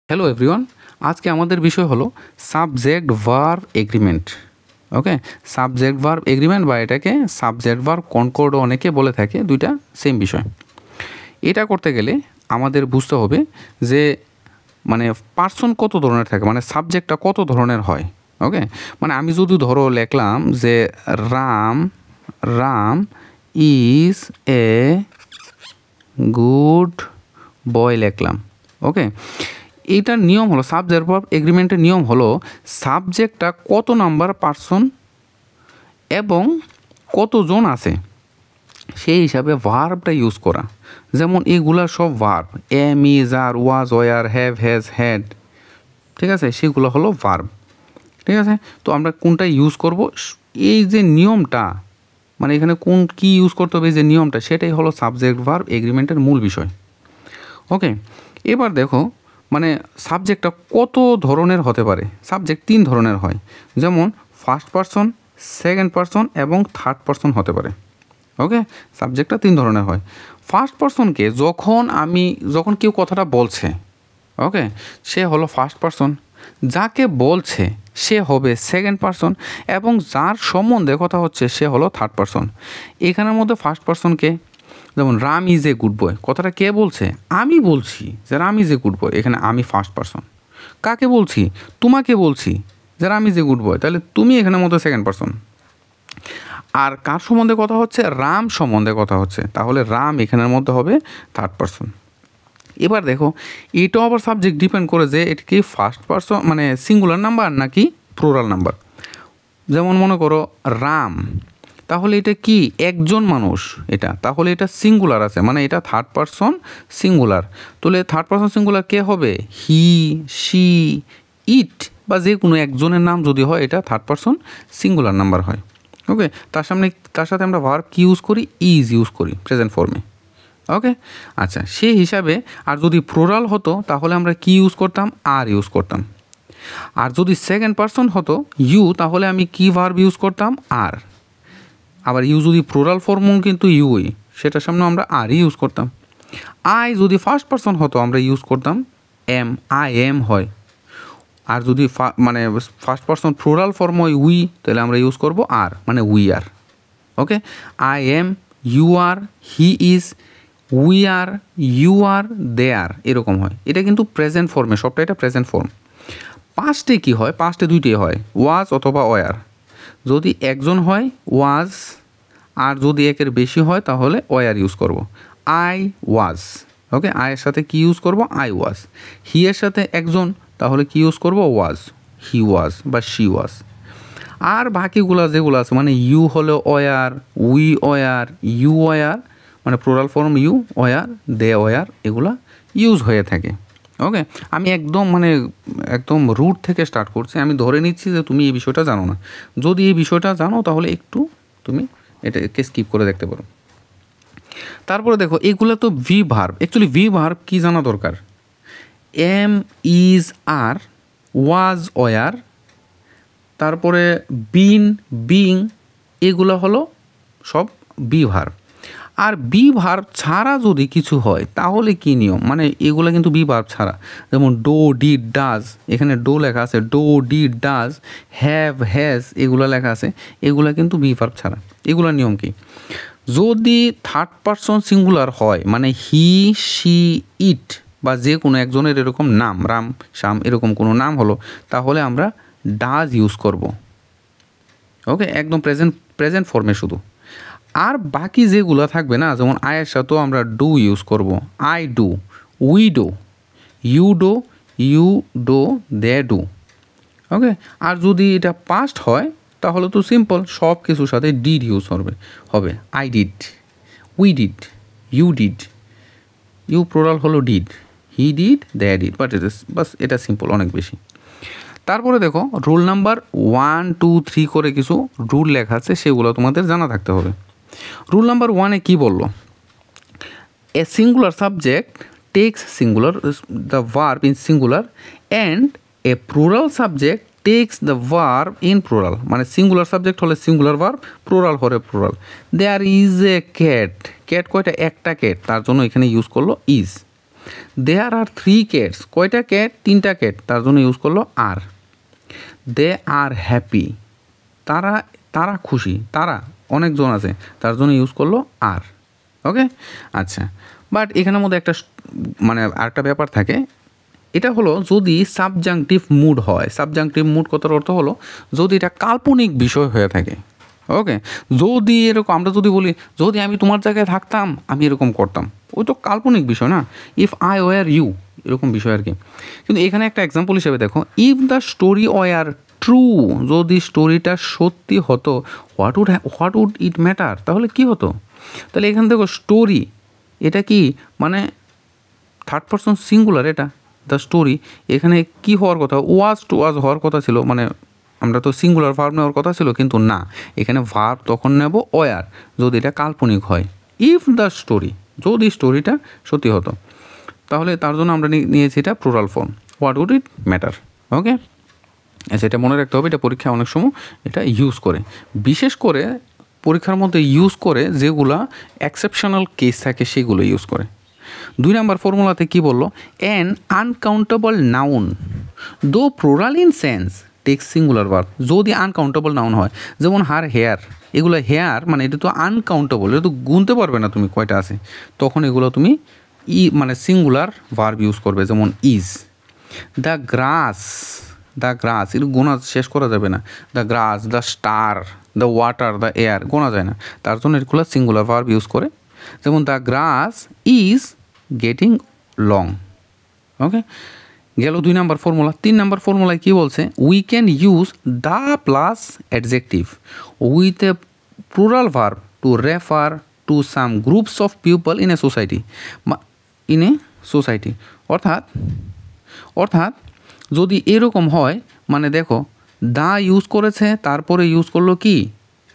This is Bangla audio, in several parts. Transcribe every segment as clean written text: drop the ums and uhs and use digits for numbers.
হ্যালো এভরিওয়ান, আজকে আমাদের বিষয় হলো সাবজেক্ট ভার্ব এগ্রিমেন্ট। ওকে, সাবজেক্ট ভার্ব এগ্রিমেন্ট বা এটাকে সাবজেক্ট ভার্ব কনকর্ড অনেকে বলে থাকে, দুইটা সেম বিষয়। এটা করতে গেলে আমাদের বুঝতে হবে যে মানে পার্সন কত ধরনের থাকে, মানে সাবজেক্টটা কত ধরনের হয়। ওকে, মানে আমি যদি ধরো লিখলাম যে Ram Ram is a good boy লিখলাম। ওকে, এইটার নিয়ম হলো, সাবজেক্ট ভার্ব এগ্রিমেন্টের নিয়ম হলো সাবজেক্টটা কত নাম্বার পার্সন এবং কতজন আছে সেই হিসাবে ভার্বটা ইউজ করা। যেমন এগুলা সব verb, am is are was were have has had, ঠিক আছে, সেগুলো হলো ভার্ব। ঠিক আছে, তো আমরা কোনটা ইউজ করব, এই যে নিয়মটা, মানে এখানে কোন কি ইউজ করতে হবে, এই যে নিয়মটা, সেটাই হলো সাবজেক্ট ভার্ব এগ্রিমেন্টের মূল বিষয়। ওকে, এবার দেখো মানে সাবজেক্টটা কত ধরনের হতে পারে। সাবজেক্ট 3 ধরনের হয়, যেমন ফার্স্ট পারসন, সেকেন্ড পারসন এবং থার্ড পারসন হতে পারে। ওকে, সাবজেক্টটা 3 ধরনের হয়। ফার্স্ট পারসনকে যখন কেউ কথাটা বলছে, ওকে, সে হলো ফার্স্ট পারসন। যাকে বলছে সে হবে সেকেন্ড পারসন এবং যার সম্বন্ধে কথা হচ্ছে সে হলো থার্ড পারসন। এখানের মধ্যে ফার্স্ট পারসনকে, যেমন Ram is a good boy, কথাটা কে বলছে? আমি বলছি যে Ram is a good boy, এখানে আমি ফার্স্ট পারসন। কাকে বলছি? তোমাকে বলছি যে Ram is a good boy, তাহলে তুমি এখানের মধ্যে সেকেন্ড পারসন। আর কার সম্বন্ধে কথা হচ্ছে? রাম সম্বন্ধে কথা হচ্ছে, তাহলে রাম এখানের মধ্যে হবে থার্ড পারসন। এবার দেখো, এটাও আবার সাবজেক্ট ডিপেন্ড করে যে এটা কি ফার্স্ট পারসন মানে সিঙ্গুলার নাম্বার নাকি প্লুরাল নাম্বার। যেমন মনে করো রাম, তাহলে এটা কি একজন মানুষ, এটা তাহলে এটা সিঙ্গুলার আছে, মানে এটা থার্ড পারসন সিঙ্গুলার। তাহলে থার্ড পারসন সিঙ্গুলার কে হবে? হি, শি, ইট বা যে কোনো একজনের নাম যদি হয় এটা থার্ড পারসন সিঙ্গুলার নাম্বার হয়। ওকে, তার সাথে আমরা ভার্ব কি ইউজ করি? ইজ ইউজ করি প্রেজেন্ট ফর্মে। ওকে, আচ্ছা, সেই হিসাবে আর যদি প্লুরাল হতো তাহলে আমরা কি ইউজ করতাম? আর ইউজ করতাম। আর যদি সেকেন্ড পারসন হতো ইউ, তাহলে আমি কি ভার্ব ইউজ করতাম? আর। আবার ইউ যদি প্লুরাল ফর্মও কিন্তু ইউই, সেটার সামনে আমরা আর ইউজ করতাম। আই যদি ফার্স্ট পারসন হতো আমরা ইউজ করতাম এম, আই এম হয়। আর যদি মানে ফার্স্ট পারসন প্লুরাল ফর্ম হয় উই, তাহলে আমরা ইউজ করব আর, মানে we are. Okay, I am, you are, he is, we are, you are, they are, এরকম হয়। এটা কিন্তু প্রেজেন্ট ফর্মে, সবটা এটা প্রেজেন্ট ফর্ম। পাস্টে কি হয়? পাস্টে দুইটাই হয়, ওয়াজ অথবা ওয়ার। যদি একজন হয় ওয়াজ, আর যদি একের বেশি হয় তাহলে ওয়ার ইউজ করব। আই ওয়াজ, ওকে, আয়ের সাথে কি ইউজ করব? I was. হি এর সাথে একজন, তাহলে কি ইউজ করব? ওয়াজ, হি ওয়াজ বা শি ওয়াজ। আর বাকিগুলো যেগুলো আছে, মানে ইউ হলো were, we were, you were, মানে plural form you were, they were, এগুলা ইউজ হয়ে থাকে। ওকে, আমি একদম রুট থেকে স্টার্ট করছি। আমি ধরে নিচ্ছি যে তুমি এই বিষয়টা জানো না। যদি এই বিষয়টা জানো তাহলে একটু তুমি এটাকে স্কিপ করে দেখতে পারো। তারপরে দেখো, এগুলো তো be verb. Actually be verb কি জানা দরকার? Am, is, are, was, were, তারপরে বিন, বিং, এগুলো হলো সব বি ভার্ব। আর বি ভার্ব ছাড়া যদি কিছু হয় তাহলে কি নিয়ম, মানে এগুলো কিন্তু বি ভার্ব ছাড়া, যেমন ডো, ডিড, ডাজ, এখানে ডো লেখা আছে, do, did, does, have, has, এগুলো লেখা আছে, এগুলো কিন্তু বি ভার্ব ছাড়া। এগুলোর নিয়ম কি? যদি থার্ড পারসন সিঙ্গুলার হয়, মানে হি, শি, ইট বা যে কোনো একজনের এরকম নাম, রাম, শ্যাম, এরকম কোনো নাম হলো, তাহলে আমরা ডাজ ইউজ করব। ওকে, একদম প্রেজেন্ট ফর্মে শুধু। আর বাকি যেগুলো থাকবে না, যেমন আয়ের সাথেও আমরা ডু ইউজ করব। I do, we do, you do, you do, they do. Okay, আর যদি এটা পাস্ট হয় তাহলে তো সিম্পল, সব কিছুর সাথে ডিড ইউজ হবে। I did, we did, you did, you plural হলো did, he did, they did, বাস এটা সিম্পল, অনেক বেশি। তারপরে দেখো, রুল নাম্বার 1, 2, 3 করে কিছু রুল লেখা আছে, সেগুলো তোমাদের জানা থাকতে হবে। রুল নাম্বার 1-এ কী বললো? A singular subject takes singular the verb in singular and a plural subject takes the verb in plural. মানে সিঙ্গুলার সাবজেক্ট হলে সিঙ্গুলার ভার্ব, প্লুরাল হলে plural. There is a cat, cat কয়টা? একটা ক্যাট, তার জন্য এখানে ইউজ করলো ইজ। দেয়ার আর 3 ক্যাটস, কয়টা ক্যাট? 3টা ক্যাট, তার জন্য ইউজ করলো আর। দে আর হ্যাপি, তারা তারা খুশি, তারা অনেকজন আছে, তার জন্য ইউজ করলো আর। ওকে, আচ্ছা। বাট এখানের মধ্যে একটা মানে আরেকটা ব্যাপার থাকে, এটা হলো যদি সাবজাংটিভ মুড হয়। সাবজাংটিভ মুড কথার অর্থ হলো যদি এটা কাল্পনিক বিষয় হয়ে থাকে। ওকে, যদি এরকম আমরা যদি বলি যদি আমি তোমার জায়গায় থাকতাম আমি এরকম করতাম, ওই তো কাল্পনিক বিষয় না, ইফ আই ওয়ার ইউ, এরকম বিষয় আর কি। কিন্তু এখানে একটা এক্সাম্পল হিসেবে দেখো, if the story were true, যদি স্টোরিটা সত্যি হতো, হোয়াট উড ইট ম্যাটার, তাহলে কি হতো? তাহলে এখানে দেখো স্টোরি, এটা কি মানে থার্ড পারসন সিঙ্গুলার, এটা দ্য স্টোরি, এখানে কি হওয়ার কথা? ওয়াজ টু ওয়াজ হওয়ার কথা ছিল, মানে আমরা তো সিঙ্গুলার ভার্ব নেওয়ার কথা ছিল, কিন্তু না, এখানে ভার্ব তখন নেব ওয়ার যদি এটা কাল্পনিক হয়। ইফ দ্য স্টোরি, যদি স্টোরিটা সত্যি হতো, তাহলে তার জন্য আমরা নিয়েছি এটা plural form, what would it matter. Okay, আচ্ছা, এটা মনে রাখতে হবে, এটা পরীক্ষায় অনেক সময় এটা ইউজ করে, বিশেষ করে পরীক্ষার মধ্যে ইউজ করে যেগুলা এক্সেপশনাল কেস থাকে সেগুলো ইউজ করে। 2 নম্বর ফর্মুলাতে কি বললো? An uncountable noun though plural in sense take singular verb, যদি আনকাউন্টেবল নাউন হয়, যেমন হার হেয়ার, এগুলো হেয়ার মানে এটা তো আনকাউন্টেবল, এটা তো গুনতে পারবে না তুমি কয়টা আছে, তখন এগুলো তুমি মানে সিঙ্গুলার ভার্ব ইউজ করবে, যেমন is. The grass, the grass এটা গোনা শেষ করা যাবে না, the grass, the star, the water, the air গোনা যায় না, তার জন্য এগুলো সিঙ্গুলার ভার্ব ইউজ করে, যেমন the grass is getting long. Okay, গেল 2 নম্বর ফর্মুলা। 3 নম্বর ফর্মুলায় কী বলছে? We can use the plus adjective with a plural verb to refer to some groups of people in a society, অর্থাৎ যদি এরকম হয়, মানে দেখো দা ইউজ করেছে, তারপরে ইউজ করলো কি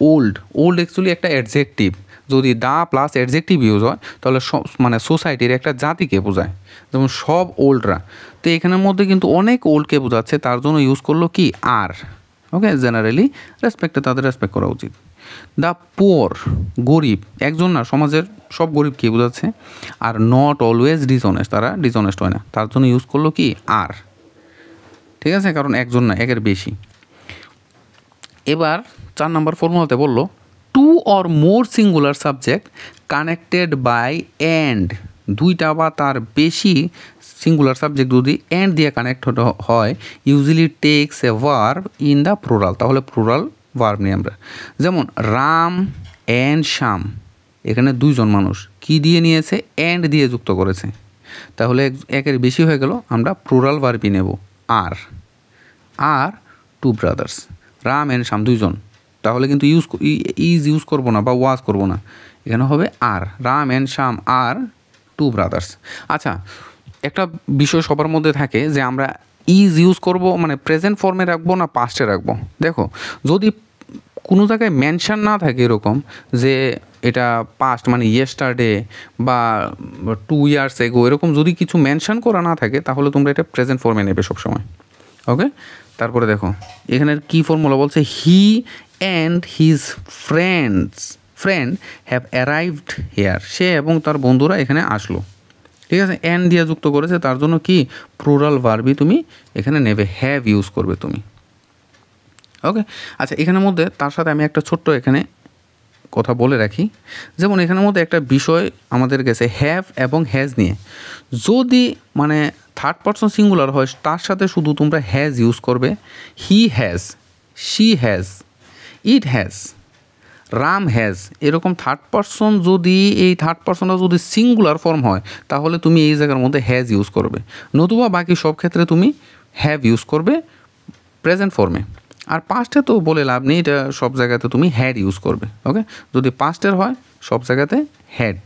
ওল্ড অ্যাকচুয়ালি একটা অ্যাডজেক্টিভ, যদি দা প্লাস অ্যাডজেক্টিভ ইউজ হয় তাহলে মানে সোসাইটির একটা জাতিকে বোঝায়, যেমন সব ওল্ডরা, তো এখানের মধ্যে কিন্তু অনেক ওল্ডকে বোঝাচ্ছে, তার জন্য ইউজ করলো কি আর। ওকে, জেনারেলি রেসপেক্টে তাদের রেসপেক্ট করা উচিত। দ্য পুয়ার, গরিব, একজন না, সমাজের সব গরিবকে বোঝাচ্ছে। আর নট অলওয়েজ ডিসঅনেস্ট, তারা ডিসঅনেস্ট হয় না, তার জন্য ইউজ করলো কি আর। ঠিক আছে, কারণ একজন না, একের বেশি। এবার 4 নম্বর ফর্মুলাতে বললো two or more singular subject connected by and, 2টা বা তার বেশি সিঙ্গুলার সাবজেক্ট যদি অ্যান্ড দিয়ে কানেক্ট হয়, usually takes a verb in the plural, তাহলে প্লুরাল ভার্ব নিয়ে আমরা, যেমন রাম অ্যান্ড শ্যাম, এখানে 2 জন মানুষ কি দিয়ে নিয়েছে? অ্যান্ড দিয়ে যুক্ত করেছে, তাহলে একের বেশি হয়ে গেল, আমরা প্লুরাল ভার্বই নেব আর 2 ব্রাদার্স, রাম অ্যান্ড শ্যাম 2 জন, তাহলে কিন্তু ইজ ইউজ করবো না বা ওয়াজ করবো না, এখানে হবে are, Ram and Shyam are 2 brothers. আচ্ছা, একটা বিষয় সবার মধ্যে থাকে যে আমরা ইজ ইউজ করব মানে প্রেজেন্ট ফর্মে রাখবো না পাস্টে রাখবো। দেখো যদি কোনো জায়গায় মেনশন না থাকে এরকম যে এটা পাস্ট মানে ইয়েস্টারডে বা 2 ইয়ার্স এগো, এরকম যদি কিছু মেনশন করা না থাকে, তাহলে তোমরা এটা প্রেজেন্ট ফর্মে নেবে সবসময়। ওকে, তারপরে দেখো এখানের কি ফর্মুলা বলছে, he and his friend have arrived here, সে এবং তার বন্ধুরা এখানে আসলো। ঠিক আছে, অ্যান্ড দিয়ে যুক্ত করেছে, তার জন্য কি প্লুরাল ভার্বই তুমি এখানে নেবে, হ্যাভ ইউজ করবে তুমি। ওকে, আচ্ছা, এখানের মধ্যে তার সাথে আমি একটা ছোট্ট এখানে কথা বলে রাখি, যেমন এখানের মধ্যে একটা বিষয় আমাদের গেছে হ্যাভ এবং হ্যাজ নিয়ে, যদি মানে থার্ড পারসন সিঙ্গুলার হয়, তার সাথে শুধু তোমরা হ্যাজ ইউজ করবে, he has, she has, it has, Ram has, এরকম থার্ড পারসন যদি এই থার্ড পারসনটা যদি সিঙ্গুলার ফর্ম হয়, তাহলে তুমি এই জায়গার মধ্যে হ্যাজ ইউজ করবে, নতুবা বাকি সব ক্ষেত্রে তুমি হ্যাভ ইউজ করবে প্রেজেন্ট ফর্মে। আর পাস্টে তো বলে লাভ নেই, এটা সব জায়গাতে তুমি হ্যাড ইউজ করবে। ওকে, যদি পাস্টের হয় সব জায়গাতে হ্যাড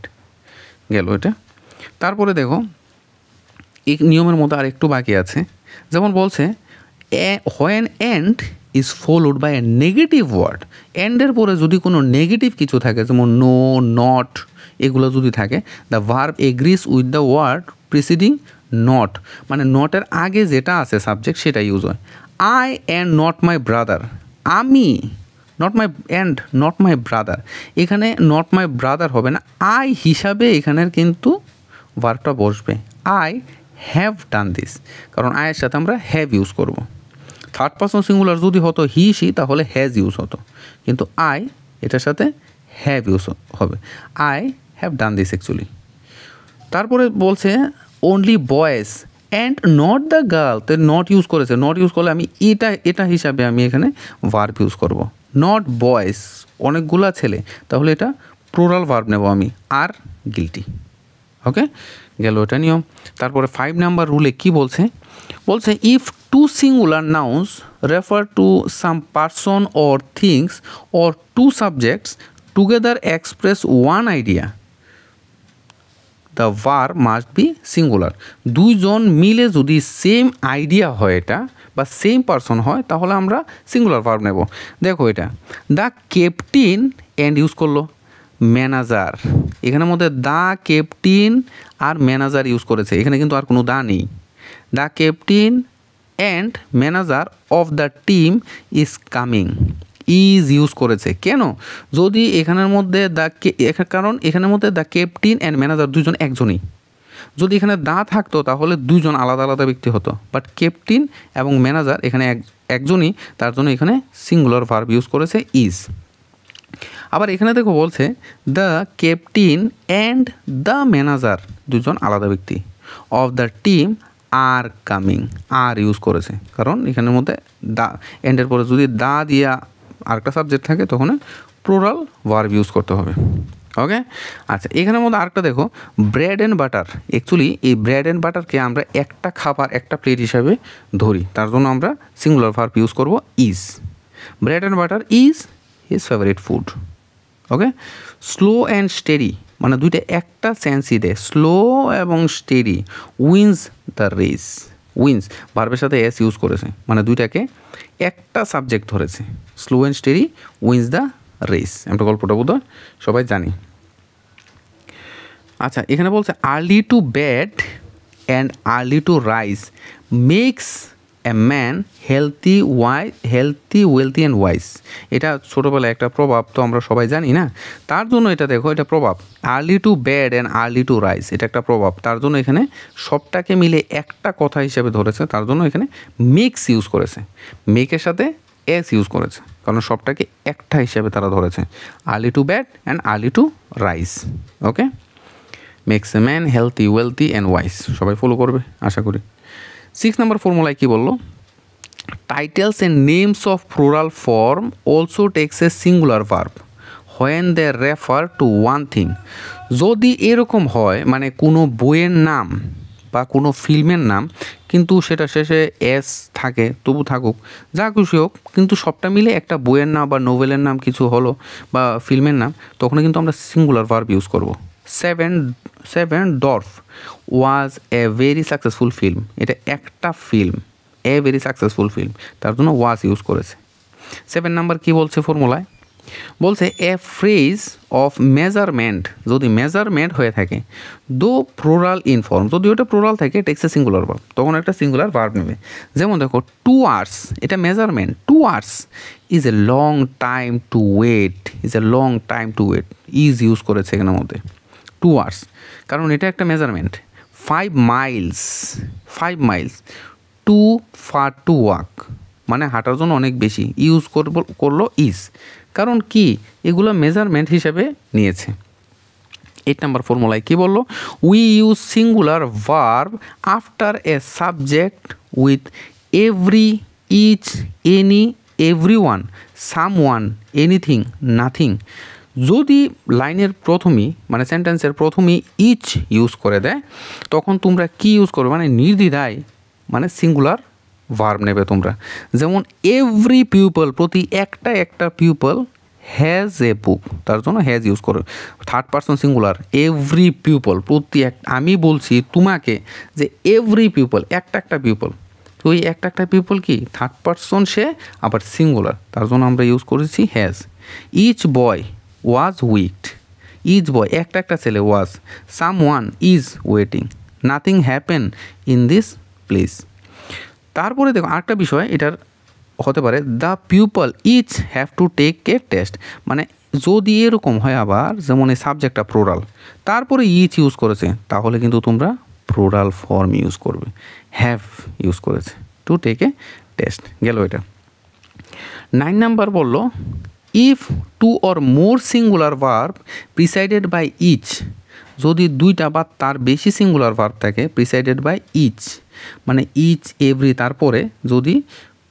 গেল এটা। তারপরে দেখো এই নিয়মের মধ্যে আর একটু বাকি আছে, যেমন বলছে when and is followed by a negative word, এন্ডের পরে যদি কোনো নেগেটিভ কিছু থাকে, যেমন নো, নট, এগুলো যদি থাকে, the verb agrees with the word preceding not, মানে নটের আগে যেটা আছে সাবজেক্ট সেটা ইউজ হয়। I and not my brother, আমি, নট মাই ব্রাদার, এখানে নট মাই ব্রাদার হবে না, আই হিসাবে এখানের কিন্তু ভার্বটা বসবে, আই হ্যাভ ডান দিস, কারণ আয়ের সাথে আমরা হ্যাভ ইউজ করব। থার্ড পারসন সিঙ্গুলার যদি হতো হি সি তাহলে হ্যাজ ইউজ হতো, কিন্তু আই এটার সাথে হ্যাভ ইউজ হবে, I have done this actually. তারপরে বলছে only boys and not the girl, তো নট ইউজ করেছে, নট ইউজ করলে আমি এটা হিসাবে আমি এখানে ভার্ব ইউজ করব। নট বয়েজ অনেকগুলা ছেলে, তাহলে এটা প্লুরাল ভার্ব নেব আমি, আর গিলটি। ওকে, গেল এটা নিয়ম। তারপরে 5 নাম্বার রুলে কি বলছে, বলছে if two singular nouns refer to some person or things or two subjects together express one idea, the verb must be singular. দুইজন মিলে যদি সেম আইডিয়া হয় এটা বা সেম পারসন হয় তাহলে আমরা সিঙ্গুলার ভার্ব নেব। দেখো এটা দ্য ক্যাপ্টেন অ্যান্ড ইউজ করলো ম্যানেজার, এখানের মধ্যে দ্য ক্যাপ্টেন আর ম্যানেজার ইউজ করেছে, এখানে কিন্তু আর কোনো দা নেই। The captain and manager of the team is coming, is use করেছে কেন, যদি এখানের মধ্যে কারণ এখানের মধ্যে দ্য ক্যাপ্টেন অ্যান্ড ম্যানেজার দুজন একজনই, যদি এখানে দা থাকতো তাহলে দুজন আলাদা আলাদা ব্যক্তি হতো, বাট ক্যাপ্টেন এবং ম্যানেজার এখানে একজনই, তার জন্য এখানে সিঙ্গুলার ভার্ব ইউজ করেছে ইজ। আবার এখানে দেখো বলছে the captain and the manager দুজন আলাদা ব্যক্তি, of the team are coming, are use করেছে, কারণ এখানের মধ্যে দা এন্ডের পরে যদি দা দিয়া আরেকটা সাবজেক্ট থাকে তখন প্লুরাল ভার্ব ইউজ করতে হবে। ওকে, আচ্ছা এখানের মধ্যে আরেকটা দেখো ব্রেড অ্যান্ড বাটার, অ্যাকচুয়ালি এই ব্রেড অ্যান্ড বাটারকে আমরা একটা খাবার একটা প্লেট হিসাবে ধরি, তার জন্য আমরা সিঙ্গুলার ভার্ব ইউজ করব is. Bread and butter is his favourite food. Okay, slow and steady মানে দুইটা একটা সেন্সই দেয়, স্লো এবং steady, wins the race, wins ভার্বের সাথে এস ইউজ করেছে, মানে দুইটাকে একটা সাবজেক্ট ধরেছে, slow and steady wins the race. আমরা গল্পটা বোধ সবাই জানি। আচ্ছা এখানে বলছে early to bed and early to rise makes a man healthy wealthy and wise, এটা ছোটোবেলায় একটা প্রভাব তো আমরা সবাই জানি না, তার জন্য এটা দেখো এটা প্রভাব, early to bed and early to rise এটা একটা প্রভাব, তার জন্য এখানে সবটাকে মিলে একটা কথা হিসেবে ধরেছে, তার জন্য এখানে মেক্স ইউজ করেছে, মেকের সাথে এস ইউজ করেছে, কারণ সবটাকে একটা হিসেবে তারা ধরেছে, early to bed and early to rise. Okay, makes a man healthy wealthy and wise, সবাই ফলো করবে আশা করি। 6 নম্বর ফর্মুলায় কী বললো, titles and names of plural form also takes a singular verb when they refer to one thing, যদি এরকম হয় মানে কোনো বইয়ের নাম বা কোনো ফিল্মের নাম কিন্তু সেটা শেষে এস থাকে, তবু থাকুক যা খুশি হোক, কিন্তু সবটা মিলে একটা বইয়ের নাম বা নোভেলের নাম কিছু হলো বা ফিল্মের নাম, তখন কিন্তু আমরা সিঙ্গুলার ভার্ব ইউজ করব। Seven dwarf was a very successful film, এটা একটা film, a very successful film, তার জন্য ওয়াজ ইউজ করেছে। 7 নাম্বার কী বলছে ফর্মুলায়, বলছে এ ফ্রেজ অফ মেজারমেন্ট, যদি মেজারমেন্ট হয়ে থাকে দো প্লুরাল ইন ফর্ম, যদি ওটা প্লুরাল থাকে টেক্স এ সিঙ্গুলার ভার্ব, তখন একটা সিঙ্গুলার ভার্ব নেবে। যেমন দেখো 2 hours, এটা measurement, 2 hours is a long time to wait, is a long time to wait, is use করেছে এখানের মধ্যে 2 hours, কারণ এটা একটা measurement. 5 miles too far to walk, মানে হাঁটার জন্য অনেক বেশি, ইউজ করলো ইজ, কারণ কি এগুলো মেজারমেন্ট হিসেবে নিয়েছে। 8 নাম্বার ফর্মুলায় কী বললো, we use singular verb after a subject with every, each, any, everyone, someone, anything, nothing, যদি লাইনের প্রথমেই মানে সেন্টেন্সের প্রথমেই ইচ ইউজ করে দেয় তখন তোমরা কি ইউজ করবে, মানে নির্দ্বিধায় মানে সিঙ্গুলার ভার্ব নেবে তোমরা। যেমন এভরি পিপল, প্রতি একটা পিপল, হ্যাজ এ বুক, তার জন্য হ্যাজ ইউজ করো। Third person singular, every people, প্রতি আমি বলছি তোমাকে যে এভরি পিপল, একটা পিপল, তো ওই একটা পিপল কি থার্ড পারসন সে আবার সিঙ্গুলার, তার জন্য আমরা ইউজ করেছি has. Each boy was wicked, each boy একটা ছেলে, was, someone is waiting, nothing happen in this place. তারপরে দেখো আরেকটা বিষয় এটার হতে পারে, the people each have to take a test, মানে যদি এরকম হয় আবার যেমন এই সাবজেক্টটা প্লুরাল তারপরে ইচ ইউজ করেছে তাহলে কিন্তু তোমরা প্লুরাল ফর্ম ইউজ করবে, হ্যাভ ইউজ করেছে, টু টেক এ টেস্ট। গেল এটা। 9 নাম্বার বলল if two or more singular verb preceded by each, যদি দুইটা বা তার বেশি সিঙ্গুলার ভার্ব থাকে প্রিসাইডেড বাই ইচ, মানে ইচ এভরি তারপরে যদি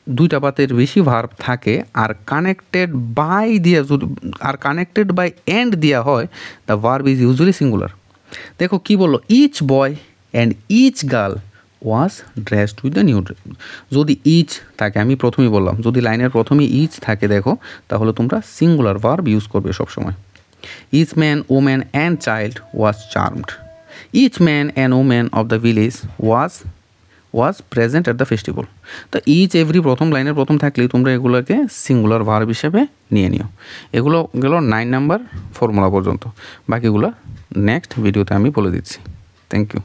দুইটা বাতের বেশি ভার্ব থাকে আর কানেক্টেড বাই দিয়ে যদি আর কানেক্টেড বাই এন্ড দেওয়া হয়, the verb is usually singular. দেখো কি বললো, each boy and each girl was dressed with the new dress. যদি ইচ থাকে, আমি প্রথমেই বললাম যদি লাইনের প্রথমেই ইচ থাকে দেখো, তাহলে তোমরা সিঙ্গুলার ভার্ব ইউজ করবে সবসময়। Each man woman and child was charmed, each man and woman of the village was present at the festival. তো ইচ এভরি প্রথম লাইনের প্রথম থাকলেই তোমরা এগুলোকে সিঙ্গুলার ভার্ব হিসেবে নিয়ে নিও। এগুলো গেল 9 নাম্বার ফর্মুলা পর্যন্ত, বাকিগুলো নেক্সট ভিডিওতে আমি বলে দিচ্ছি। Thank you.